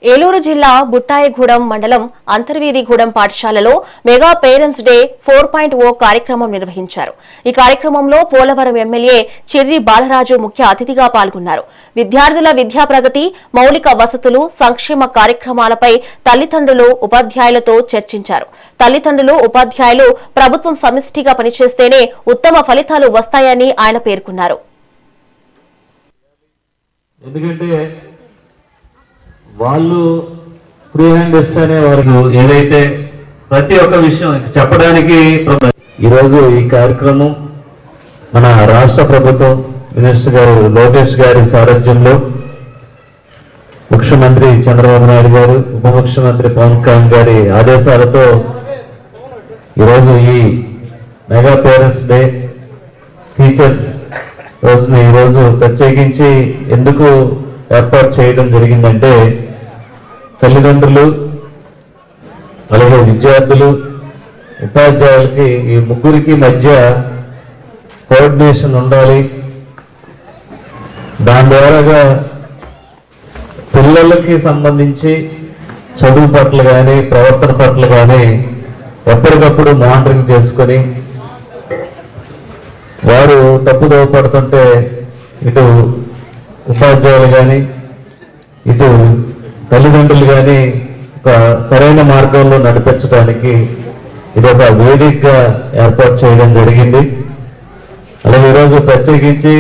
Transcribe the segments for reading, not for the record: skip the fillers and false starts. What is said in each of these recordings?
ఏలూరు జిల్లా బుట్టాయిగూడెం మండలం అంతర్వీధిగూడెం పాఠశాలలో మెగా పేరెంట్స్ డే 4.0 కార్యక్రమం నిర్వహించారు. ఈ కార్యక్రమంలో పోలవరం ఎమ్మెల్యే చెర్రి బాలరాజు ముఖ్య అతిథిగా పాల్గొన్నారు. విద్యార్థుల విద్యా ప్రగతి, మౌలిక వసతులు, సంక్షేమ కార్యక్రమాలపై తల్లిదండ్రులు, ఉపాధ్యాయులతో చర్చించారు. తల్లిదండ్రులు, ఉపాధ్యాయులు ప్రభుత్వం సమిష్టిగా పనిచేస్తేనే ఉత్తమ ఫలితాలు వస్తాయని ఆయన పేర్కొన్నారు. వాళ్ళు ఫ్రీ హ్యాండ్ ఇస్తేనే వారికి ఏదైతే ప్రతి ఒక్క విషయం చెప్పడానికి ఈరోజు ఈ కార్యక్రమం మన రాష్ట్ర ప్రభుత్వం మినిస్టర్ గారు లోకేష్ గారి సారథ్యంలో ముఖ్యమంత్రి చంద్రబాబు నాయుడు గారు, ఉప ముఖ్యమంత్రి పవన్ కళ్యాణ్ గారి ఆదేశాలతో ఈరోజు ఈ మెగా పేరెంట్స్ డే టీచర్స్ రోజుని ఈరోజు ప్రత్యేకించి ఎందుకు ఏర్పాటు చేయడం జరిగిందంటే, తల్లిదండ్రులు అలాగే విద్యార్థులు, ఉపాధ్యాయులకి ఈ ముగ్గురికి మధ్య కోఆర్డినేషన్ ఉండాలి. దాని ద్వారాగా పిల్లలకి సంబంధించి చదువు పట్ల కానీ ప్రవర్తన పట్ల కానీ ఎప్పటికప్పుడు మానిటరింగ్ చేసుకొని వారు తప్పుదోవ పడుతుంటే ఇటు ఉపాధ్యాయులు కానీ ఇటు తల్లిదండ్రులు కానీ ఒక సరైన మార్గంలో నడిపించడానికి ఇది ఒక వేదికగా ఏర్పాటు చేయడం జరిగింది. అలాగే ఈరోజు ప్రత్యేకించి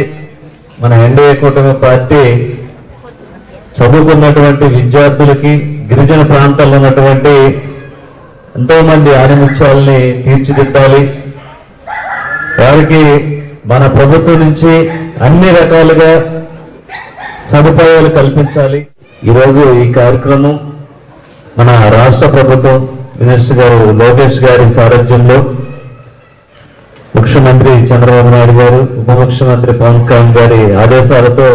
మన ఎన్డీఏ కూటమి పార్టీ చదువుకున్నటువంటి విద్యార్థులకి, గిరిజన ప్రాంతాల్లో ఉన్నటువంటి ఎంతో మంది ఆణిముత్యాలని తీర్చిదిద్దాలి. వారికి మన ప్రభుత్వం నుంచి అన్ని రకాలుగా సదుపాయాలు కల్పించాలి. ఈరోజు ఈ కార్యక్రమం మన రాష్ట్ర ప్రభుత్వం మినిస్టర్ గారు లోకేష్ గారి సారథ్యంలో ముఖ్యమంత్రి చంద్రబాబు నాయుడు గారు, ఉప ముఖ్యమంత్రి పవన్ కళ్యాణ్ గారి ఆదేశాలతో